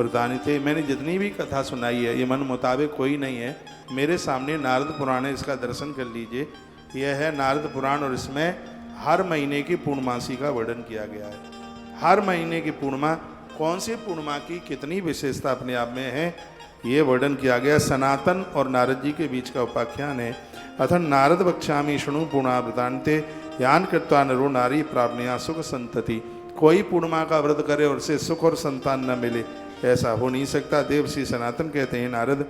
वरदानी थे। मैंने जितनी भी कथा सुनाई है ये मन मुताबिक कोई नहीं है। मेरे सामने नारद पुराण है, इसका दर्शन कर लीजिए। यह है नारद पुराण और इसमें हर महीने की पूर्णमासी का वर्णन किया गया है। हर महीने की पूर्णिमा, कौन सी पूर्णिमा की कितनी विशेषता अपने आप में है, ये वर्णन किया गया। सनातन और नारद जी के बीच का उपाख्यान है। अथ नारद वक्ष्यामि शृणु पूर्णावृतान्ते यान कृत्वा नरो नारी प्राप्नुयात् सुख संतति। कोई पूर्णिमा का व्रत करे और उसे सुख और संतान न मिले, ऐसा हो नहीं सकता। देव श्री सनातन कहते हैं, नारद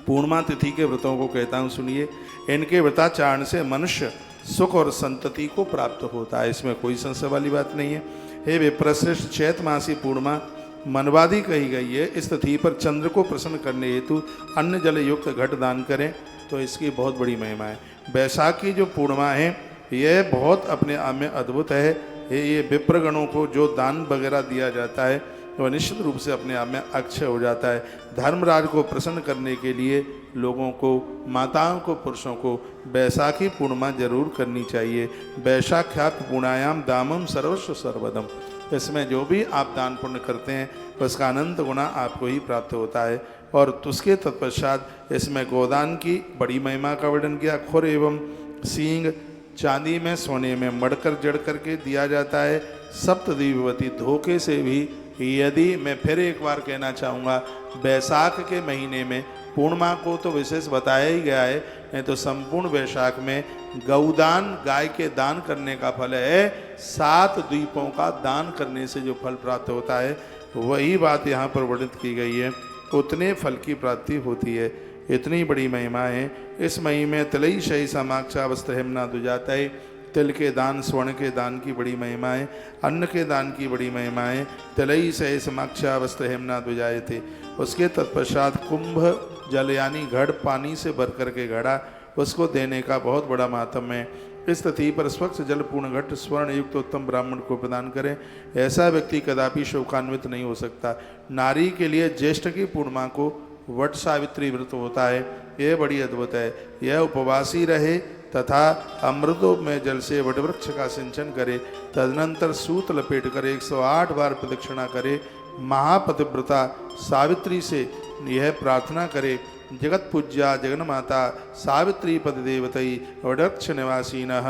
पूर्णिमा तिथि के व्रतों को कहता हूँ, सुनिए। इनके व्रताचरण से मनुष्य सुख और संतति को प्राप्त होता है, इसमें कोई संशय वाली बात नहीं है। हे विप्रश्रेष्ठ, चैत मासी पूर्णिमा मनवादी कही गई है। इस तिथि पर चंद्र को प्रसन्न करने हेतु अन्न जल युक्त घट दान करें तो इसकी बहुत बड़ी महिमा है। बैसाख की जो पूर्णिमा है यह बहुत अपने आप में अद्भुत है। ये विप्रगणों को जो दान वगैरह दिया जाता है वह निश्चित रूप से अपने आप में अक्षय हो जाता है। धर्मराज को प्रसन्न करने के लिए लोगों को, माताओं को, पुरुषों को बैसाखी पूर्णिमा जरूर करनी चाहिए। बैसाख्यात पूर्णायाम दामम सर्वस्व सर्वदम। इसमें जो भी आप दान पुण्य करते हैं उसका अनंत गुना आपको ही प्राप्त होता है। और उसके तत्पश्चात इसमें गोदान की बड़ी महिमा का वर्णन किया। खुर एवं सींग चांदी में, सोने में मड़कर जड़ करके दिया जाता है। सप्तद्वीपवती धोखे से भी, यदि मैं फिर एक बार कहना चाहूँगा, बैसाख के महीने में पूर्णिमा को तो विशेष बताया ही गया है, नहीं तो संपूर्ण बैसाख में गौदान, गाय के दान करने का फल है। 7 द्वीपों का दान करने से जो फल प्राप्त होता है वही बात यहाँ पर वर्णित की गई है। उतने फल की प्राप्ति होती है, इतनी बड़ी महिमा है। इस महीने में तिलई शयी समाक्षा वस्त्र हेमना दुजाता है। तिल के दान, स्वर्ण के दान की बड़ी महिमा है। अन्न के दान की बड़ी महिमा है। तिलई शयी समाक्षा वस्त्र हेमना दुजाए थे। उसके तत्पश्चात कुंभ जल यानी घड़, पानी से भर करके घड़ा, उसको देने का बहुत बड़ा महात्म है। इस तिथि पर स्वच्छ जलपूर्ण घट स्वर्ण युक्त उत्तम ब्राह्मण को प्रदान करें, ऐसा व्यक्ति कदापि शोकान्वित नहीं हो सकता। नारी के लिए ज्येष्ठ की पूर्णिमा को वट सावित्री व्रत होता है। यह बड़ी अद्भुत है। यह उपवासी रहे तथा अमृतों में जल से वटवृक्ष का सिंचन करे, तदनंतर सूत लपेट कर 108 बार प्रदक्षिणा करे। महापतिव्रता सावित्री से यह प्रार्थना करे, जगत पूज्या जगन्माता सावित्री पद देवतई वटवृक्ष निवासीनः,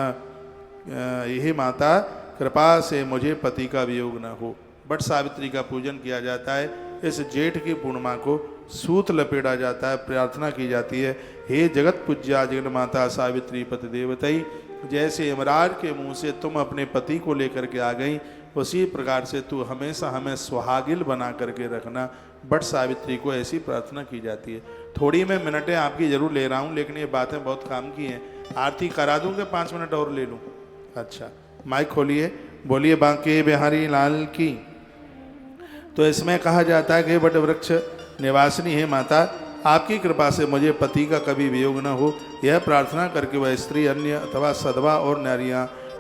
यही माता कृपा से मुझे पति का वियोग न हो। बट सावित्री का पूजन किया जाता है। इस जेठ की पूर्णिमा को सूत लपेटा जाता है, प्रार्थना की जाती है, हे जगत पूज्या जगन्माता सावित्री पति देवतई, जैसे यमराज के मुंह से तुम अपने पति को लेकर के आ गई, उसी प्रकार से तू हमेशा हमें सुहागिल बना करके रखना। बट सावित्री को ऐसी प्रार्थना की जाती है। थोड़ी मैं मिनटें आपकी जरूर ले रहा हूँ, लेकिन ये बातें बहुत काम की हैं। आरती करा दूँ कि 5 मिनट और ले लूँ? अच्छा, माइक खोलिए, बोलिए बांके बिहारी लाल की। तो इसमें कहा जाता है कि वट वृक्ष निवासिनी है माता, आपकी कृपा से मुझे पति का कभी वियोग न हो। यह प्रार्थना करके वह स्त्री अन्य अथवा सधवा और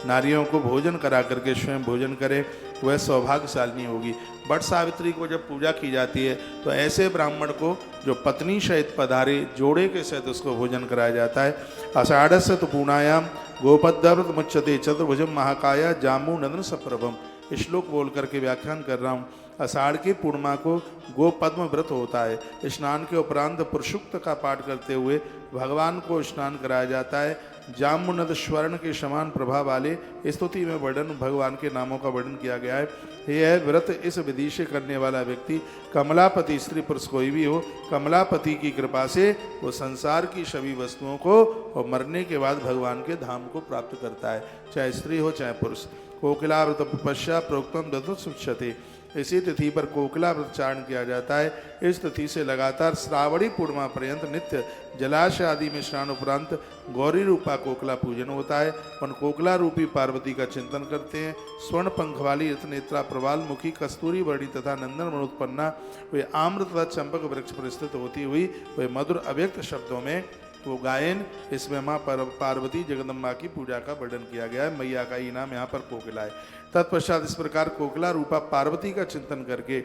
नारियों को भोजन करा करके स्वयं भोजन करे, वह सौभाग्यशालिनी होगी। बट सावित्री को जब पूजा की जाती है तो ऐसे ब्राह्मण को जो पत्नी सहित पधारे, जोड़े के सहित उसको भोजन कराया जाता है। आषाढ़स्य तो पूर्णायाम गोपद्व्रत मुच्यते चतुर्भुजम महाकाया जामू नंदन सप्रभम। श्लोक बोल करके व्याख्यान कर रहा हूँ। आषाढ़ की पूर्णिमा को गोपद्म व्रत होता है। स्नान के उपरांत पुरुषुक्त का पाठ करते हुए भगवान को स्नान कराया जाता है। जामुनद स्वर्ण के समान प्रभा वाले स्तुति में वर्णन, भगवान के नामों का वर्णन किया गया है। यह व्रत इस विधि से करने वाला व्यक्ति कमलापति, स्त्री पुरुष कोई भी हो, कमलापति की कृपा से वो संसार की सभी वस्तुओं को और मरने के बाद भगवान के धाम को प्राप्त करता है, चाहे स्त्री हो चाहे पुरुष। कोकिला व्रत पश्चात प्रोक्तम दत्त सुक्षते। इसी तिथि पर कोकिला व्रत चारण किया जाता है। इस तिथि से लगातार श्रावणी पूर्णिमा पर्यंत नित्य जलाशय आदि में स्नान उपरांत गौरी रूपा कोकिला पूजन होता है। उन कोकिला रूपी पार्वती का चिंतन करते हैं। स्वर्ण पंख वाली रत्नेत्रा प्रवाल मुखी कस्तूरी वर्णी तथा नंदन मनोत्पन्ना वे आम्र तथा चंपक वृक्ष पर स्थित होती हुई वे मधुर अव्यक्त शब्दों में वो गायन, इसमें माँ पार्वती जगदम्बा की पूजा का वर्णन किया गया है। मैया का ही नाम यहाँ पर कोकिला है। तत्पश्चात इस प्रकार कोकिला रूपा पार्वती का चिंतन करके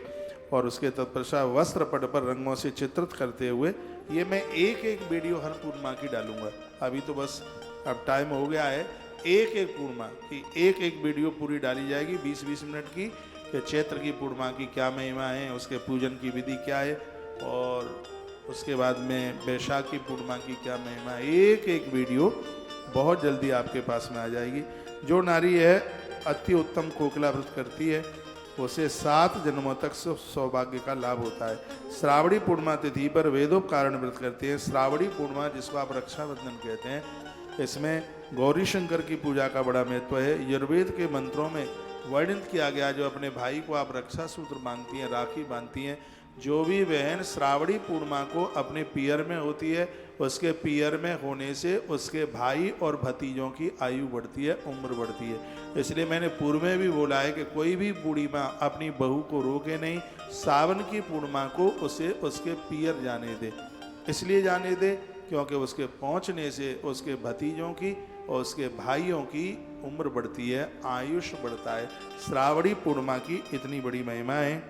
और उसके तत्पश्चात वस्त्र पट पर रंगों से चित्रित करते हुए, ये मैं एक एक वीडियो हर पूर्णिमा की डालूंगा। अभी तो बस अब टाइम हो गया है। एक एक पूर्णिमा की एक एक वीडियो पूरी डाली जाएगी 20-20 मिनट की। कि चैत्र की पूर्णिमा की क्या महिमा है, उसके पूजन की विधि क्या है, और उसके बाद में वैशाख की पूर्णिमा की क्या महिमा है। एक एक वीडियो बहुत जल्दी आपके पास में आ जाएगी। जो नारी है अति उत्तम कोकिला व्रत करती है उसे 7 जन्मों तक सौभाग्य का लाभ होता है। श्रावणी पूर्णिमा तिथि पर वेदोपकारण व्रत करते हैं। श्रावणी पूर्णिमा जिसको आप रक्षाबंधन कहते हैं, इसमें गौरी शंकर की पूजा का बड़ा महत्व है। यजुर्वेद के मंत्रों में वर्णित किया गया, जो अपने भाई को आप रक्षा सूत्र बांधती हैं, राखी बांधती हैं, जो भी बहन श्रावणी पूर्णिमा को अपने पियर में होती है, उसके पियर में होने से उसके भाई और भतीजों की आयु बढ़ती है, उम्र बढ़ती है। इसलिए मैंने पूर्व में भी बोला है कि कोई भी बूढ़ी माँ अपनी बहू को रोके नहीं, सावन की पूर्णिमा को उसे उसके पियर जाने दे। इसलिए जाने दे क्योंकि उसके पहुँचने से उसके भतीजों की और उसके भाइयों की उम्र बढ़ती है, आयुष बढ़ता है। श्रावणी पूर्णिमा की इतनी बड़ी महिमा है।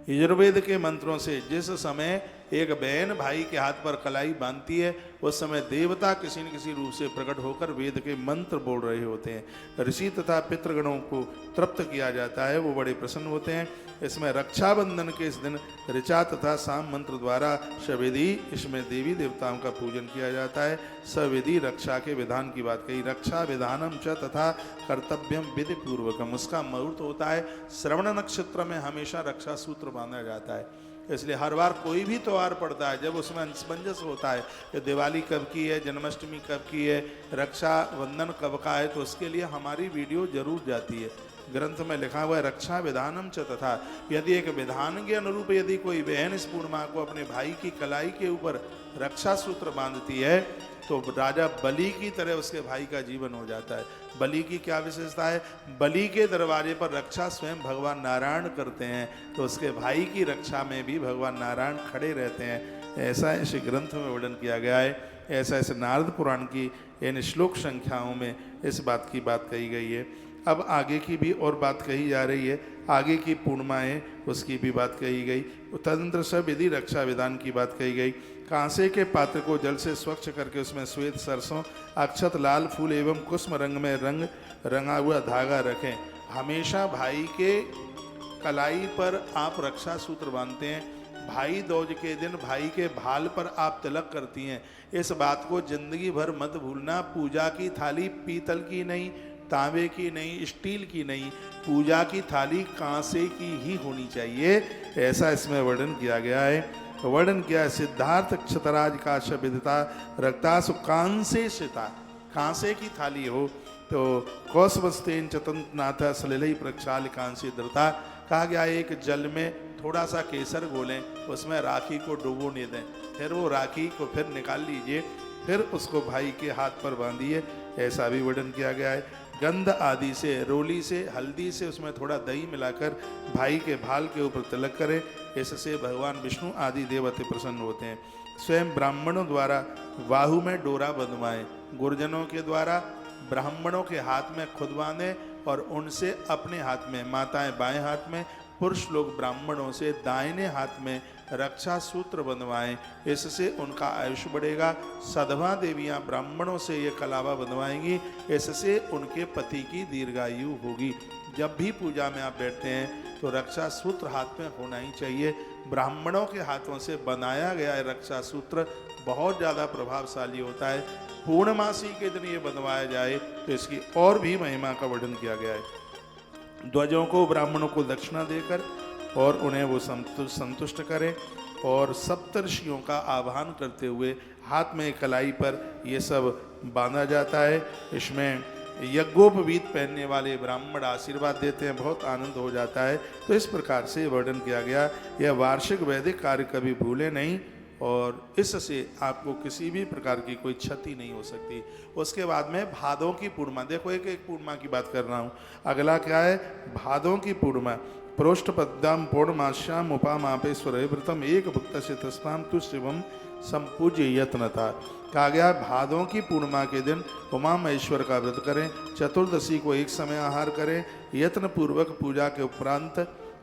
यजुर्वेद के मंत्रों से जिस समय एक बहन भाई के हाथ पर कलाई बांधती है, उस समय देवता किसी न किसी रूप से प्रकट होकर वेद के मंत्र बोल रहे होते हैं। ऋषि तथा पितृगणों को तृप्त किया जाता है, वो बड़े प्रसन्न होते हैं। इसमें रक्षाबंधन के इस दिन ऋचा तथा साम मंत्र द्वारा सविधि, इसमें देवी देवताओं का पूजन किया जाता है। सविधि रक्षा के विधान की बात कही। रक्षा विधानम च तथा कर्तव्यम विधि पूर्वकम, उसका मुहूर्त होता है श्रवण नक्षत्र में, हमेशा रक्षा सूत्र बांधा जाता है। इसलिए हर बार कोई भी त्यौहार पड़ता है, जब उसमें असमंजस होता है कि दिवाली कब की है, जन्माष्टमी कब की है, रक्षाबंधन कब का है, तो उसके लिए हमारी वीडियो जरूर जाती है। ग्रंथ में लिखा हुआ है रक्षा विधानम च तथा, यदि एक विधान के अनुरूप यदि कोई बहन इस पूर्णिमा को अपने भाई की कलाई के ऊपर रक्षा सूत्र बांधती है तो राजा बलि की तरह उसके भाई का जीवन हो जाता है। बलि की क्या विशेषता है? बलि के दरवाजे पर रक्षा स्वयं भगवान नारायण करते हैं, तो उसके भाई की रक्षा में भी भगवान नारायण खड़े रहते हैं। ऐसा इस ग्रंथ में वर्णन किया गया है। ऐसा इस नारद पुराण की इन श्लोक संख्याओं में इस बात की बात कही गई है। अब आगे की भी और बात कही जा रही है, आगे की पूर्णिमाएँ उसकी भी बात कही गई। तदंतर सब विधि रक्षा विधान की बात कही गई। कांसे के पात्र को जल से स्वच्छ करके उसमें श्वेत सरसों, अक्षत, लाल फूल एवं कुसुम रंग में रंगा हुआ धागा रखें। हमेशा भाई के कलाई पर आप रक्षा सूत्र बांधते हैं। भाई दूज के दिन भाई के भाल पर आप तिलक करती हैं। इस बात को जिंदगी भर मत भूलना। पूजा की थाली पीतल की नहीं, तांबे की नहीं, स्टील की नहीं, पूजा की थाली कांसे की ही होनी चाहिए। ऐसा इसमें वर्णन किया गया है। वर्णन किया है सिद्धार्थ क्षतराज का विदिता रक्तासु कांसे शिता, कांसे की थाली हो तो कौशवस्तेन चतंतनाथ सलिल प्रक्षाल कांसे धृता। कहा गया एक जल में थोड़ा सा केसर घोलें, उसमें राखी को डुबोने दें, फिर वो राखी को फिर निकाल लीजिए, फिर उसको भाई के हाथ पर बांधिए। ऐसा भी वर्णन किया गया है। गंध आदि से, रोली से, हल्दी से उसमें थोड़ा दही मिलाकर भाई के भाल के ऊपर तिलक करें। इससे भगवान विष्णु आदि देवते प्रसन्न होते हैं। स्वयं ब्राह्मणों द्वारा बाहु में डोरा बंधवाएं, गुरुजनों के द्वारा ब्राह्मणों के हाथ में खुद बांधें और उनसे अपने हाथ में, माताएं बाएं हाथ में, पुरुष लोग ब्राह्मणों से दाहिने हाथ में रक्षा सूत्र बंधवाएं। इससे उनका आयुष बढ़ेगा। सधवा देवियां ब्राह्मणों से ये कलावा बंधवाएंगी, इससे उनके पति की दीर्घायु होगी। जब भी पूजा में आप बैठते हैं तो रक्षा सूत्र हाथ में होना ही चाहिए। ब्राह्मणों के हाथों से बनाया गया रक्षा सूत्र बहुत ज़्यादा प्रभावशाली होता है। पूर्णमासी के दिन ये बंधवाया जाए तो इसकी और भी महिमा का वर्णन किया गया है। ध्वजों को ब्राह्मणों को दक्षिणा देकर और उन्हें वो संतुष्ट करें और सप्तर्षियों का आह्वान करते हुए हाथ में कलाई पर ये सब बांधा जाता है। इसमें यज्ञोपवीत पहनने वाले ब्राह्मण आशीर्वाद देते हैं, बहुत आनंद हो जाता है। तो इस प्रकार से वर्णन किया गया। यह वार्षिक वैदिक कार्य कभी भूले नहीं और इससे आपको किसी भी प्रकार की कोई क्षति नहीं हो सकती। उसके बाद में भादों की पूर्णिमा, देखो एक एक पूर्णिमा की बात कर रहा हूँ। अगला क्या है? भादों की पूर्णिमा। प्रोष्ठपद्याम पूर्णमाश्याम उपामापेश्वर व्रतम एक भुक्त से तस्नाम तु शिवम संपूज्य यत्न था। कहा गया भादों की पूर्णिमा के दिन उमा महेश्वर का व्रत करें। चतुर्दशी को एक समय आहार करें। यत्न पूर्वक पूजा के उपरांत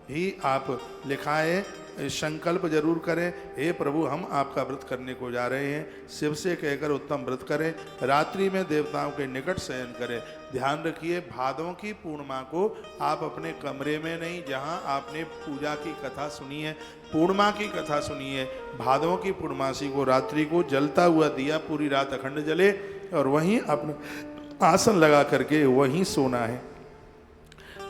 ही आप लिखाएं संकल्प जरूर करें, हे प्रभु हम आपका व्रत करने को जा रहे हैं। शिव से कहकर उत्तम व्रत करें। रात्रि में देवताओं के निकट शयन करें। ध्यान रखिए, भादों की पूर्णिमा को आप अपने कमरे में नहीं, जहाँ आपने पूजा की कथा सुनी है, पूर्णिमा की कथा सुनी है, भादों की पूर्णमासी को रात्रि को जलता हुआ दिया पूरी रात अखंड जले और वहीं अपना आसन लगा करके वहीं सोना है।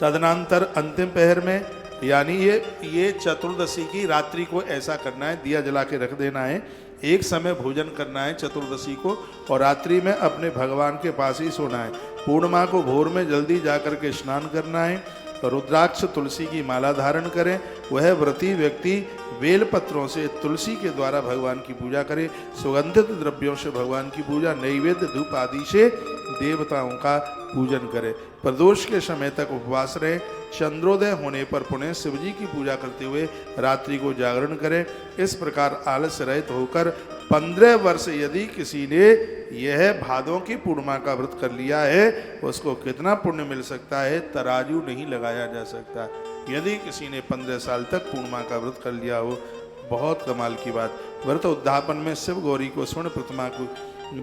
तदनंतर अंतिम पहर में, यानी ये चतुर्दशी की रात्रि को ऐसा करना है, दिया जला के रख देना है। एक समय भोजन करना है चतुर्दशी को और रात्रि में अपने भगवान के पास ही सोना है। पूर्णिमा को भोर में जल्दी जाकर के स्नान करना है। रुद्राक्ष तुलसी की माला धारण करें। वह व्रती व्यक्ति बेलपत्रों से तुलसी के द्वारा भगवान की पूजा करे। सुगंधित द्रव्यों से भगवान की पूजा, नैवेद्य धूप आदि से देवताओं का पूजन करे। प्रदोष के समय तक उपवास रहे। चंद्रोदय होने पर पुनः शिवजी की पूजा करते हुए रात्रि को जागरण करें। इस प्रकार आलस्य रहित होकर 15 वर्ष यदि किसी ने यह भादों की पूर्णिमा का व्रत कर लिया है, उसको कितना पुण्य मिल सकता है तराजू नहीं लगाया जा सकता। यदि किसी ने 15 साल तक पूर्णिमा का व्रत कर लिया हो, बहुत कमाल की बात। व्रत उद्यापन में शिव गौरी को स्वर्ण प्रतिमा को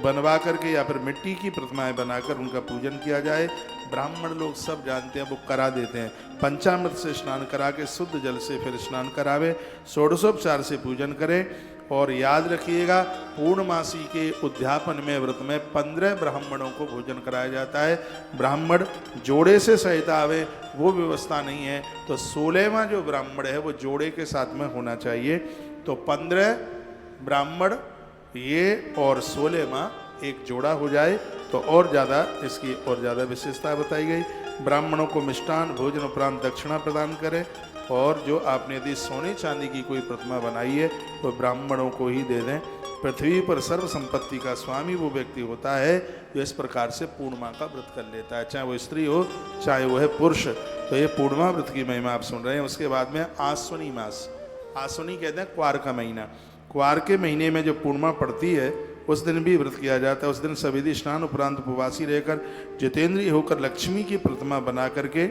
बनवा करके या फिर मिट्टी की प्रतिमाएं बनाकर उनका पूजन किया जाए। ब्राह्मण लोग सब जानते हैं, वो करा देते हैं। पंचामृत से स्नान करा के शुद्ध जल से फिर स्नान करावे। षोडशोपचार से पूजन करें। और याद रखिएगा, पूर्णमासी के उद्यापन में व्रत में 15 ब्राह्मणों को भोजन कराया जाता है। ब्राह्मण जोड़े से सहित आवे वो व्यवस्था नहीं है, तो 16वां जो ब्राह्मण है वो जोड़े के साथ में होना चाहिए। तो 15 ब्राह्मण ये और 16वां एक जोड़ा हो जाए तो और ज़्यादा इसकी और ज़्यादा विशेषता बताई गई। ब्राह्मणों को मिष्टान भोजन उपरांत दक्षिणा प्रदान करें। और जो आपने यदि सोने चांदी की कोई प्रतिमा बनाई है तो ब्राह्मणों को ही दे दें। पृथ्वी पर सर्व संपत्ति का स्वामी वो व्यक्ति होता है जो इस प्रकार से पूर्णिमा का व्रत कर लेता है, चाहे वो स्त्री हो चाहे वो है पुरुष। तो ये पूर्णिमा व्रत की महिमा आप सुन रहे हैं। उसके बाद में आश्वनी मास, आश्वनी कहते हैं क्वार का महीना। क्वार के महीने में जो पूर्णिमा पड़ती है उस दिन भी व्रत किया जाता है। उस दिन सविधि स्नान उपरांत उपवासी रहकर जितेंद्रिय होकर लक्ष्मी की प्रतिमा बना करके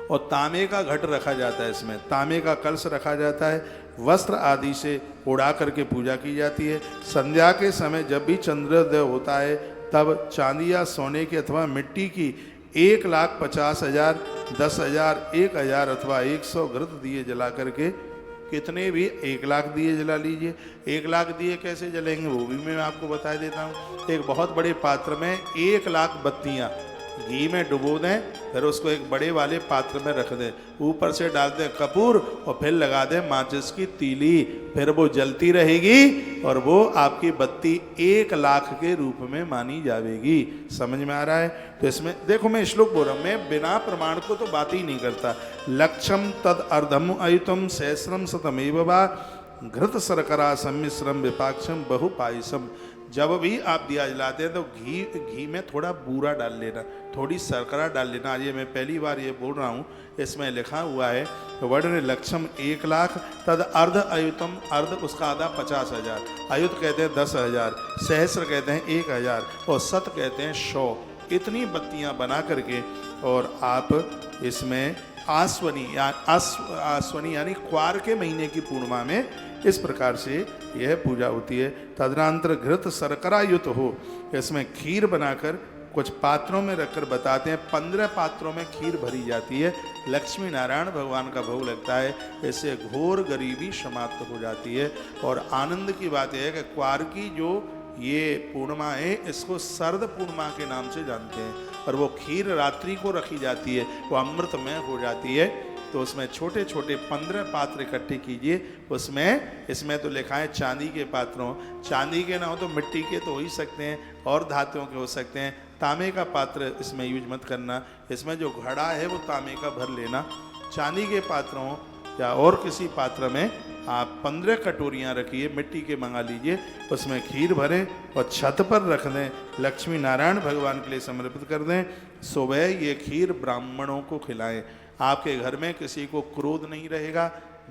और तांबे का घट रखा जाता है, इसमें तांबे का कलश रखा जाता है, वस्त्र आदि से उड़ा करके पूजा की जाती है। संध्या के समय जब भी चंद्रोदय होता है तब चांदी या सोने की अथवा मिट्टी की 1,50,000, 10,000, 1,000 अथवा 100 घृत दिए जला करके, कितने भी 1 लाख दिए जला लीजिए। 1 लाख दिए कैसे जलेंगे वो भी मैं आपको बता देता हूँ। एक बहुत बड़े पात्र में 1 लाख बत्तियाँ घी में डुबो दें, फिर उसको एक बड़े वाले पात्र में रख दें, ऊपर से डाल दें कपूर और फिर लगा दें माचिस की तीली, फिर वो जलती रहेगी और वो आपकी बत्ती 1 लाख के रूप में मानी जाएगी। समझ में आ रहा है? तो इसमें देखो, मैं श्लोक बोल रहा हूँ, मैं बिना प्रमाण को तो बात ही नहीं करता। लक्षम तद अर्धम अयुतम सहस्रम शतमेव वा घृत शर्करा सम्मिश्रम विपाक्षम बहुपायसम। जब भी आप दिया जलाते हैं तो घी में थोड़ा बूरा डाल लेना, थोड़ी शर्करा डाल लेना। ये मैं पहली बार ये बोल रहा हूँ, इसमें लिखा हुआ है वर्ण लक्षम 1 लाख, तद अर्ध अयुतम, अर्ध उसका आधा 50,000, अयुत कहते हैं 10,000, सहस्र कहते हैं 1,000 और शत कहते हैं 100। इतनी बत्तियाँ बना करके और आप इसमें आश्वनी यानी क्वार के महीने की पूर्णिमा में इस प्रकार से यह पूजा होती है। तदनंतर घृत शर्करा युक्त हो, इसमें खीर बनाकर कुछ पात्रों में रखकर बताते हैं 15 पात्रों में खीर भरी जाती है। लक्ष्मी नारायण भगवान का भोग लगता है। इससे घोर गरीबी समाप्त हो जाती है। और आनंद की बात यह है कि क्वार की जो ये पूर्णिमा है इसको शरद पूर्णिमा के नाम से जानते हैं। और वो खीर रात्रि को रखी जाती है, वो अमृतमय हो जाती है। तो उसमें छोटे छोटे 15 पात्र इकट्ठे कीजिए। इसमें तो लिखा है चांदी के पात्रों, चांदी के ना हो तो मिट्टी के तो हो ही सकते हैं और धातुओं के हो सकते हैं। तांबे का पात्र इसमें यूज मत करना। इसमें जो घड़ा है वो तांबे का भर लेना। चांदी के पात्रों या और किसी पात्र में आप 15 कटोरियाँ रखिए, मिट्टी के मंगा लीजिए, उसमें खीर भरें और छत पर रख दें, लक्ष्मी नारायण भगवान के लिए समर्पित कर दें। सुबह ये खीर ब्राह्मणों को खिलाएं। आपके घर में किसी को क्रोध नहीं रहेगा,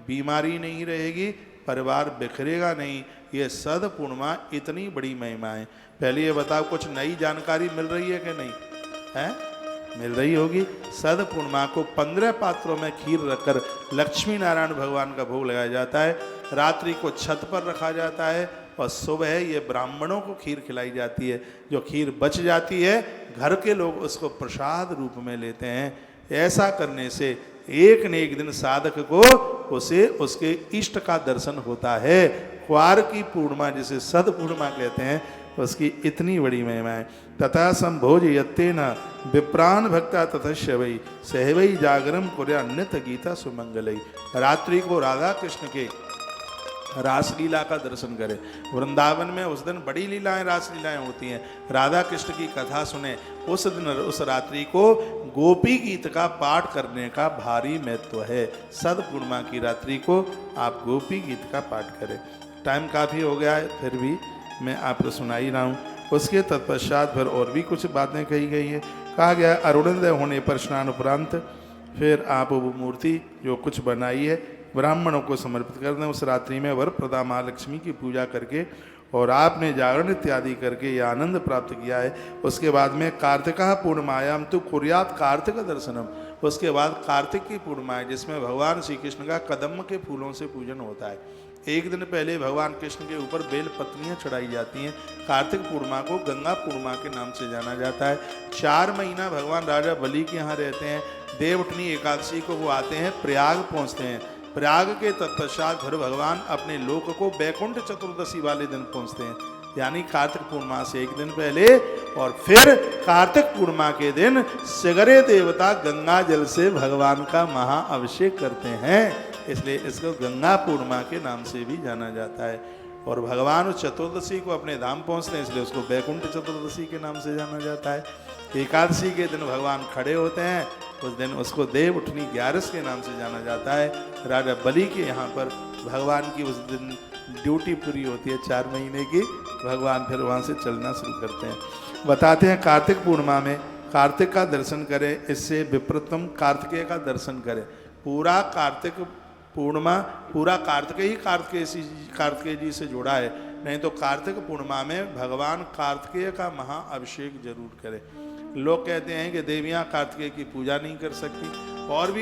बीमारी नहीं रहेगी, परिवार बिखरेगा नहीं। ये सद पूर्णिमा इतनी बड़ी महिमा है। पहले ये बताओ, कुछ नई जानकारी मिल रही है कि नहीं है? मिल रही होगी। सद पूर्णिमा को 15 पात्रों में खीर रखकर लक्ष्मी नारायण भगवान का भोग लगाया जाता है। रात्रि को छत पर रखा जाता है और सुबह ये ब्राह्मणों को खीर खिलाई जाती है। जो खीर बच जाती है घर के लोग उसको प्रसाद रूप में लेते हैं। ऐसा करने से एक न एक दिन साधक को उसे उसके इष्ट का दर्शन होता है। क्वार की पूर्णिमा जिसे सद पूर्णिमा कहते हैं उसकी इतनी बड़ी महिमा है। तथा संभोज यत्तेन विप्रान भक्ता तथस्य वै सहवै जागरम कुर्या नित्य गीता सुमंगलई। रात्रि को राधा कृष्ण के रासलीला का दर्शन करें। वृंदावन में उस दिन बड़ी लीलाएं रासलीलाएं होती हैं। राधा कृष्ण की कथा सुने। उस दिन उस रात्रि को गोपी गीत का पाठ करने का भारी महत्व है। सद पूर्णिमा की रात्रि को आप गोपी गीत का पाठ करें। टाइम काफ़ी हो गया है, फिर भी मैं आपको सुना ही रहा हूँ। उसके तत्पश्चात फिर और भी कुछ बातें कही गई हैं। कहा गया अरुणोदय होने पर स्नान उपरांत फिर आप वो मूर्ति जो कुछ बनाई है ब्राह्मणों को समर्पित कर दें। उस रात्रि में वरप्रदा महालक्ष्मी की पूजा करके और आपने जागरण इत्यादि करके यह आनंद प्राप्त किया है। उसके बाद में कार्तिका पूर्णिमायाम तो कुर्यात कार्तिक दर्शनम। उसके बाद कार्तिक की पूर्णिमा है जिसमें भगवान श्री कृष्ण का कदम के फूलों से पूजन होता है। एक दिन पहले भगवान कृष्ण के ऊपर बेल पत्नियां चढ़ाई जाती हैं। कार्तिक पूर्णिमा को गंगा पूर्णिमा के नाम से जाना जाता है। 4 महीना भगवान राजा बलि के यहाँ रहते हैं। देवउठनी एकादशी को वो आते हैं, प्रयाग पहुँचते हैं। प्रयाग के तत्पश्चात फिर भगवान अपने लोक को बैकुंठ चतुर्दशी वाले दिन पहुँचते हैं, यानी कार्तिक पूर्णिमा से एक दिन पहले। और फिर कार्तिक पूर्णिमा के दिन सगरे देवता गंगा जल से भगवान का महाअभिषेक करते हैं, इसलिए इसको गंगा पूर्णिमा के नाम से भी जाना जाता है। और भगवान उस चतुर्दशी को अपने धाम पहुँचते हैं, इसलिए उसको बैकुंठ चतुर्दशी के नाम से जाना जाता है। एकादशी के दिन भगवान खड़े होते हैं, उस दिन उसको देव उठनी 11 के नाम से जाना जाता है। राजा बलि के यहाँ पर भगवान की उस दिन ड्यूटी पूरी होती है 4 महीने की। भगवान फिर वहाँ से चलना शुरू करते हैं। बताते हैं कार्तिक पूर्णिमा में कार्तिक का दर्शन करें, इससे विप्रतम कार्तिकेय का दर्शन करें। पूरा कार्तिक पूर्णिमा पूरा कार्तिकेय जी से जुड़ा है, नहीं तो कार्तिक पूर्णिमा में भगवान कार्तिकेय का महाअभिषेक जरूर करें। लोग कहते हैं कि देवियाँ कार्तिकेय की पूजा नहीं कर सकती, और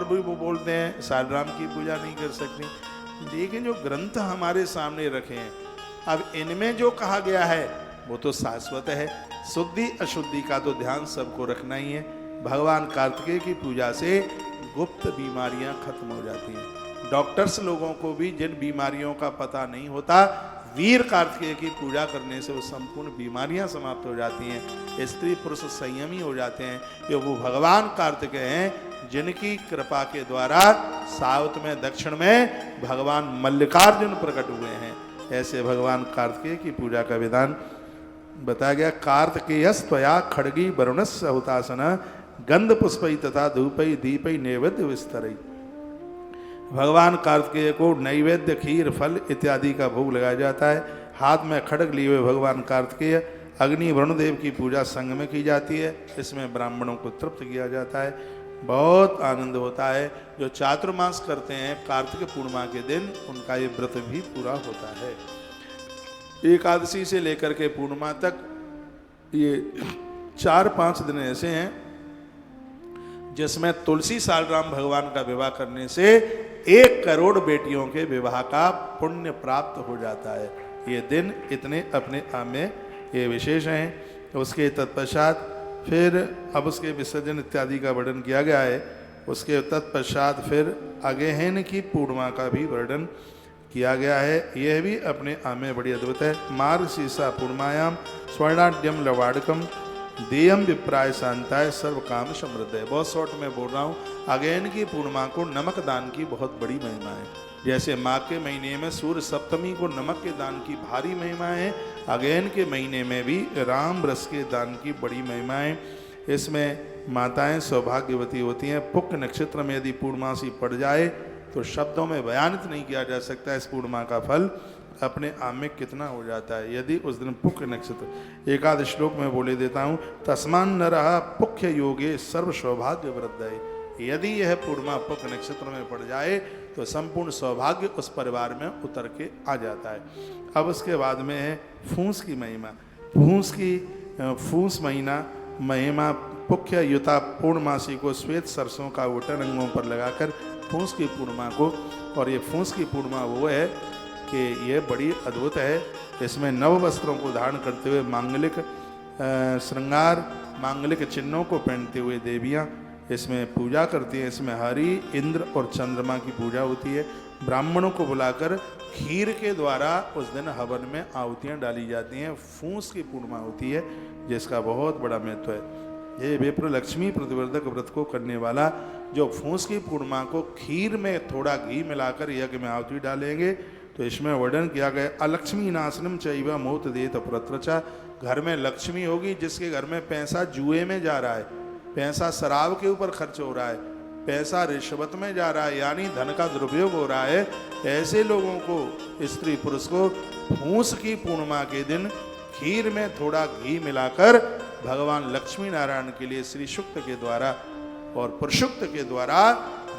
भी वो बोलते हैं सालराम की पूजा नहीं कर सकती। लेकिन जो ग्रंथ हमारे सामने रखे हैं, अब इनमें जो कहा गया है वो तो शाश्वत है। शुद्धि अशुद्धि का तो ध्यान सबको रखना ही है। भगवान कार्तिकेय की पूजा से गुप्त बीमारियां खत्म हो जाती हैं। डॉक्टर्स लोगों को भी जिन बीमारियों का पता नहीं होता, वीर कार्तिकेय की पूजा करने से वो संपूर्ण बीमारियां समाप्त हो जाती हैं। स्त्री पुरुष संयमी हो जाते हैं। ये वो भगवान कार्तिकेय हैं जिनकी कृपा के द्वारा साउथ में दक्षिण में भगवान मल्लिकार्जुन प्रकट हुए हैं। ऐसे भगवान कार्तिकेय की पूजा का विधान बताया गया। कार्तिकेयस्त्वया खड्गी वरुणस्य हुतासन गंध पुष्पई तथा धूपई दीपई नैवेद्य विस्तरई। भगवान कार्तिकेय को नैवेद्य खीर फल इत्यादि का भोग लगाया जाता है। हाथ में खड्ग लिए हुए भगवान कार्तिकेय अग्नि वरुणदेव की पूजा संग में की जाती है। इसमें ब्राह्मणों को तृप्त किया जाता है, बहुत आनंद होता है। जो चातुर्मास करते हैं कार्तिक पूर्णिमा के दिन, उनका ये व्रत भी पूरा होता है। एकादशी से लेकर के पूर्णिमा तक ये 4-5 दिन ऐसे हैं जिसमें तुलसी सालराम भगवान का विवाह करने से 1 करोड़ बेटियों के विवाह का पुण्य प्राप्त हो जाता है। ये दिन इतने अपने आप में ये विशेष हैं। उसके तत्पश्चात फिर अब उसके विसर्जन इत्यादि का वर्णन किया गया है। उसके तत्पश्चात फिर अगेहन की पूर्णिमा का भी वर्णन किया गया है। यह भी अपने आप में बड़ी अद्भुत है। मार्गशीर्षा पूर्णिमायाम स्वर्णाढ्यम लवाड़कम देयम विप्राय शांताय सर्व काम समृद्ध है। बहुत शॉर्ट में बोल रहा हूँ। अगेन की पूर्णिमा को नमक दान की बहुत बड़ी महिमा है। जैसे माघ के महीने में सूर्य सप्तमी को नमक के दान की भारी महिमा है, अगेन के महीने में भी राम रस के दान की बड़ी महिमा है। इसमें माताएं सौभाग्यवती होती हैं। पुण्य नक्षत्र में यदि पूर्णमासी पड़ जाए तो शब्दों में बयानित नहीं किया जा सकता। इस पूर्णिमा का फल अपने आप में कितना हो जाता है। यदि उस दिन पुख्य नक्षत्र, एकादश श्लोक में बोले देता हूँ, तस्मान न रहा पुख्य योगे सर्व सौभाग्य वृद्धि। यदि यह पूर्णिमा पुख्य नक्षत्र में पड़ जाए तो संपूर्ण सौभाग्य उस परिवार में उतर के आ जाता है। अब उसके बाद में है फूस की महिमा। फूस महीना महिमा पुख्य युता पूर्णमासी को श्वेत सरसों का उटन अंगों पर लगाकर फूंस की पूर्णिमा को, और ये फूंस की पूर्णिमा वो है कि ये बड़ी अद्भुत है। इसमें नव वस्त्रों को धारण करते हुए मांगलिक श्रृंगार, मांगलिक चिन्हों को पहनते हुए देवियाँ इसमें पूजा करती हैं। इसमें हरि, इंद्र और चंद्रमा की पूजा होती है। ब्राह्मणों को बुलाकर खीर के द्वारा उस दिन हवन में आहुतियाँ डाली जाती हैं। फूंस की पूर्णिमा होती है जिसका बहुत बड़ा महत्व है। ये विप्र लक्ष्मी प्रतिवर्धक व्रत को करने वाला जो फूंस की पूर्णिमा को खीर में थोड़ा घी मिलाकर यज्ञ में आहुति डालेंगे, तो इसमें वर्णन किया गया अलक्ष्मी नाशनम चैव मोत देत प्रत्रचा। घर में लक्ष्मी होगी, जिसके घर में पैसा जुए में जा रहा है, पैसा शराब के ऊपर खर्च हो रहा है, पैसा रिश्वत में जा रहा है, यानी धन का दुरुपयोग हो रहा है, ऐसे लोगों को, स्त्री पुरुष को फूंस की पूर्णिमा के दिन खीर में थोड़ा घी मिलाकर भगवान लक्ष्मी नारायण के लिए श्री सूक्त के द्वारा और प्रसूक्त के द्वारा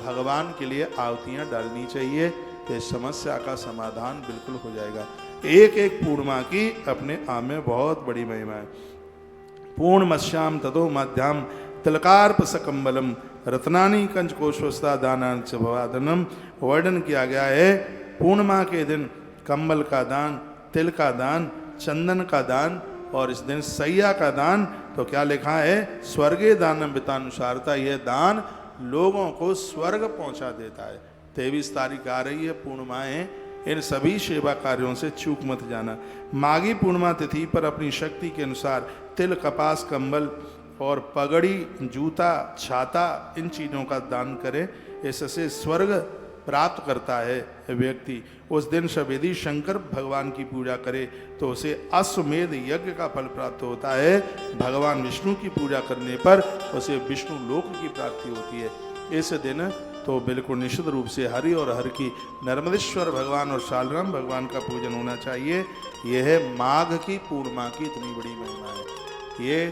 भगवान के लिए आहुतियाँ डालनी चाहिए। तो समस्या का समाधान बिल्कुल हो जाएगा। एक एक पूर्णिमा की अपने आप में बहुत बड़ी महिमा है। पूर्णमश्याम ततो मध्याम तिलकार्प सकम्बलम रत्नानी कंच कोशोस्ता दानांच भवादनम। वर्णन किया गया है पूर्णिमा के दिन कंबल का दान, तिल का दान, चंदन का दान और इस दिन सैया का दान। तो क्या लिखा है, स्वर्गीय दानम वित्तानुसारता, यह दान लोगों को स्वर्ग पहुंचा देता है। 23 तारीख आ रही है पूर्णिमाएं, इन सभी सेवा कार्यों से चूक मत जाना। माघी पूर्णिमा तिथि पर अपनी शक्ति के अनुसार तिल, कपास, कंबल और पगड़ी, जूता, छाता, इन चीज़ों का दान करें। इससे स्वर्ग प्राप्त करता है व्यक्ति। उस दिन यदि शंकर भगवान की पूजा करे तो उसे अश्वमेध यज्ञ का फल प्राप्त होता है। भगवान विष्णु की पूजा करने पर उसे विष्णु लोक की प्राप्ति होती है। इस दिन तो बिल्कुल निश्चित रूप से हरि और हर की नर्मदेश्वर भगवान और शालराम भगवान का पूजन होना चाहिए। यह है माघ की पूर्णिमा की इतनी बड़ी महिमा है। ये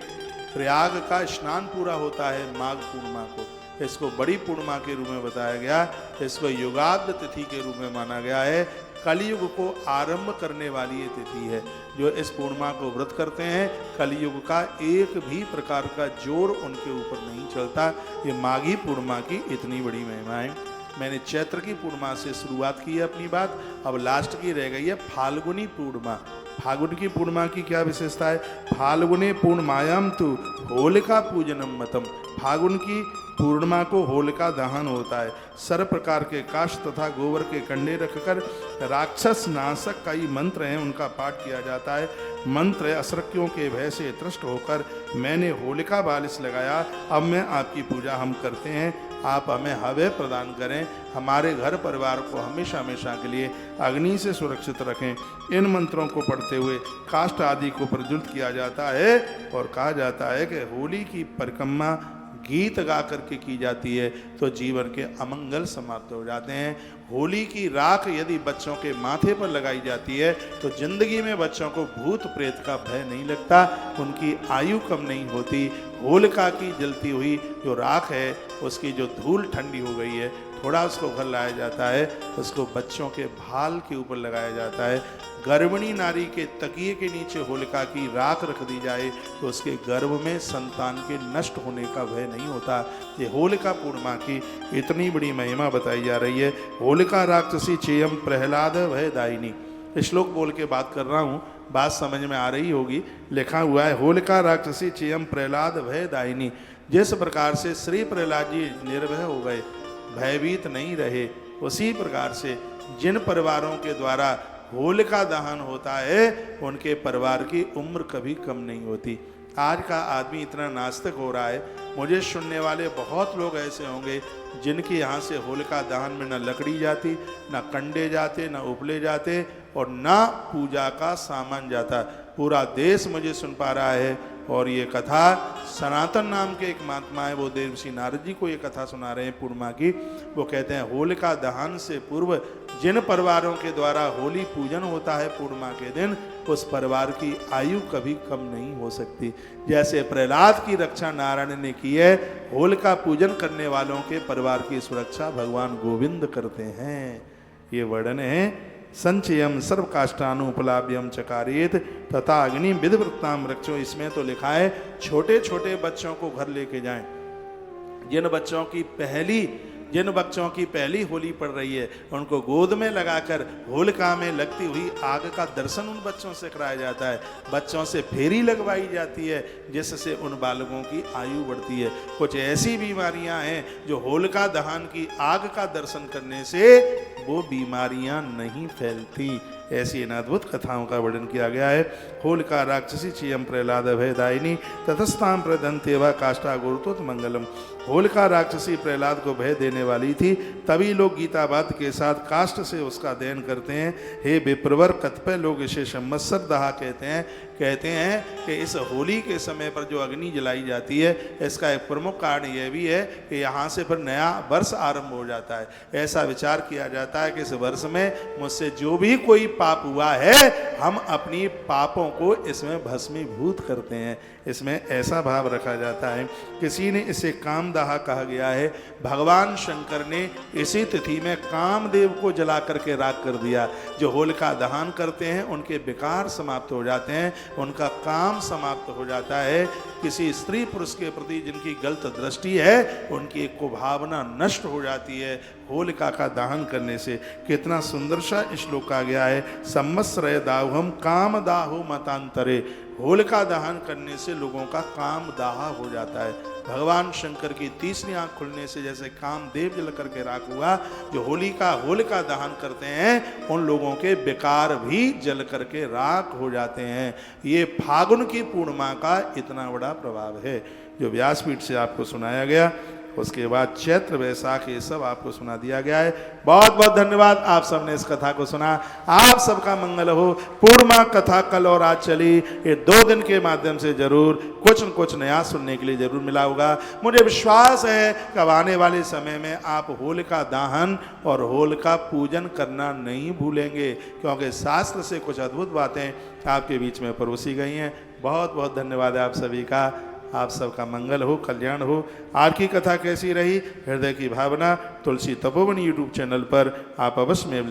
प्रयाग का स्नान पूरा होता है माघ पूर्णिमा को। इसको बड़ी पूर्णिमा के रूप में बताया गया, इसको युगाद्ध तिथि के रूप में माना गया है। कलयुग को आरंभ करने वाली ये तिथि है। जो इस पूर्णिमा को व्रत करते हैं, कलयुग का एक भी प्रकार का जोर उनके ऊपर नहीं चलता। ये माघी पूर्णिमा की इतनी बड़ी महिमा है। मैंने चैत्र की पूर्णिमा से शुरुआत की है अपनी बात, अब लास्ट की रह गई है फाल्गुनी पूर्णिमा। फाल्गुन की पूर्णिमा की क्या विशेषता है? फाल्गुने पूर्णमायाम तु होलिका पूजनम मतम। फाल्गुन की पूर्णिमा को होलिका दहन होता है। सर्व प्रकार के काष्ठ तथा गोबर के कंडे रखकर राक्षस नाशक कई मंत्र हैं, उनका पाठ किया जाता है। मंत्र असुरक्यों के भय से त्रस्त होकर मैंने होलिका बालिश लगाया, अब मैं आपकी पूजा हम करते हैं, आप हमें हव्य प्रदान करें, हमारे घर परिवार को हमेशा हमेशा के लिए अग्नि से सुरक्षित रखें। इन मंत्रों को पढ़ते हुए काष्ठ आदि को प्रज्वलित किया जाता है और कहा जाता है कि होली की परिक्रमा गीत गा करके की जाती है तो जीवन के अमंगल समाप्त हो जाते हैं। होली की राख यदि बच्चों के माथे पर लगाई जाती है तो जिंदगी में बच्चों को भूत प्रेत का भय नहीं लगता, उनकी आयु कम नहीं होती। होलिका की जलती हुई जो राख है, उसकी जो धूल ठंडी हो गई है, थोड़ा उसको घर लाया जाता है, उसको बच्चों के भाल के ऊपर लगाया जाता है। गर्भिणी नारी के तकिए के नीचे होलिका की राख रख दी जाए तो उसके गर्भ में संतान के नष्ट होने का भय नहीं होता। ये होलिका पूर्णिमा की इतनी बड़ी महिमा बताई जा रही है। होलिका राक्षसी चेयम प्रहलाद भय दायिनी। श्लोक बोल के बात कर रहा हूँ, बात समझ में आ रही होगी। लिखा हुआ है होलिका राक्षसी चेयम प्रहलाद भय दायिनी। जिस प्रकार से श्री प्रहलाद जी निर्भय हो गए, भयभीत नहीं रहे, उसी प्रकार से जिन परिवारों के द्वारा होलिका दहन होता है उनके परिवार की उम्र कभी कम नहीं होती। आज का आदमी इतना नास्तिक हो रहा है, मुझे सुनने वाले बहुत लोग ऐसे होंगे जिनके यहाँ से होलिका दहन में न लकड़ी जाती, न कंडे जाते, न उपले जाते और न पूजा का सामान जाता। पूरा देश मुझे सुन पा रहा है और ये कथा सनातन नाम के एक महात्मा है, वो देवर्षि नारद जी को ये कथा सुना रहे हैं पूर्णिमा की। वो कहते हैं होलिका दहन से पूर्व जिन परिवारों के द्वारा होली पूजन होता है पूर्णिमा के दिन, उस परिवार की आयु कभी कम नहीं हो सकती। जैसे प्रहलाद की रक्षा नारायण ने की है, होलिका पूजन करने वालों के परिवार की सुरक्षा भगवान गोविंद करते हैं। ये वर्णन है संचयम सर्वकाष्ठानुपलाभ्यम चकारेत तथा अग्नि विधवृत्ताम रक्षो। इसमें तो लिखा है छोटे छोटे बच्चों को घर लेके जाएं। जिन बच्चों की पहली होली पड़ रही है उनको गोद में लगाकर होलिका में लगती हुई आग का दर्शन उन बच्चों से कराया जाता है। बच्चों से फेरी लगवाई जाती है जिससे उन बालकों की आयु बढ़ती है। कुछ ऐसी बीमारियां हैं जो होलिका दहन की आग का दर्शन करने से वो बीमारियां नहीं फैलती। ऐसी इन अद्भुत कथाओं का वर्णन किया गया है। होलिका राक्षसी चियम प्रहलाद भयदायिनी ततस्ताम प्रदंतेवा काष्ठा गुरुतोत मंगलम। होलिका राक्षसी प्रहलाद को भय देने वाली थी, तभी लोग गीतावाद के साथ काष्ठ से उसका दहन करते हैं। हे विप्रवर, कतिपय लोग इसे संवत्सर दहा कहते हैं कि इस होली के समय पर जो अग्नि जलाई जाती है इसका एक प्रमुख कारण यह भी है कि यहाँ से फिर नया वर्ष आरंभ हो जाता है। ऐसा विचार किया जाता है कि इस वर्ष में मुझसे जो भी कोई पाप हुआ है हम अपनी पापों को इसमें भस्मीभूत करते हैं। इसमें ऐसा भाव रखा जाता है। किसी ने इसे कामदाह कहा गया है। भगवान शंकर ने इसी तिथि में कामदेव को जला करके राख कर दिया। जो होलिका दहन करते हैं उनके विकार समाप्त हो जाते हैं, उनका काम समाप्त हो जाता है। किसी स्त्री पुरुष के प्रति जिनकी गलत दृष्टि है उनकी एक कुभावना नष्ट हो जाती है होलिका का दहन करने से। कितना सुंदर सा श्लोक आ गया है। संवत्सरय दाहुम काम दाहु मतांतरे। होलिका दहन करने से लोगों का काम दाह हो जाता है। भगवान शंकर की तीसरी आंख खुलने से जैसे कामदेव जल करके राख हुआ, जो होलिका दहन करते हैं उन लोगों के विकार भी जल करके राख हो जाते हैं। ये फागुन की पूर्णिमा का इतना बड़ा प्रभाव है जो व्यासपीठ से आपको सुनाया गया। उसके बाद चैत्र वैसाख ये सब आपको सुना दिया गया है। बहुत बहुत धन्यवाद, आप सबने इस कथा को सुना। आप सबका मंगल हो। पूर्णिमा कथा कल और आज चली, ये 2 दिन के माध्यम से जरूर कुछ न कुछ नया सुनने के लिए जरूर मिला होगा। मुझे विश्वास है कि अब आने वाले समय में आप होलिका दहन और होलिका पूजन करना नहीं भूलेंगे, क्योंकि शास्त्र से कुछ अद्भुत बातें आपके बीच में परोसी गई हैं। बहुत बहुत धन्यवाद है आप सभी का। आप सबका मंगल हो, कल्याण हो। आज की कथा कैसी रही, हृदय की भावना तुलसी तपोवन यूट्यूब चैनल पर आप अवश्य में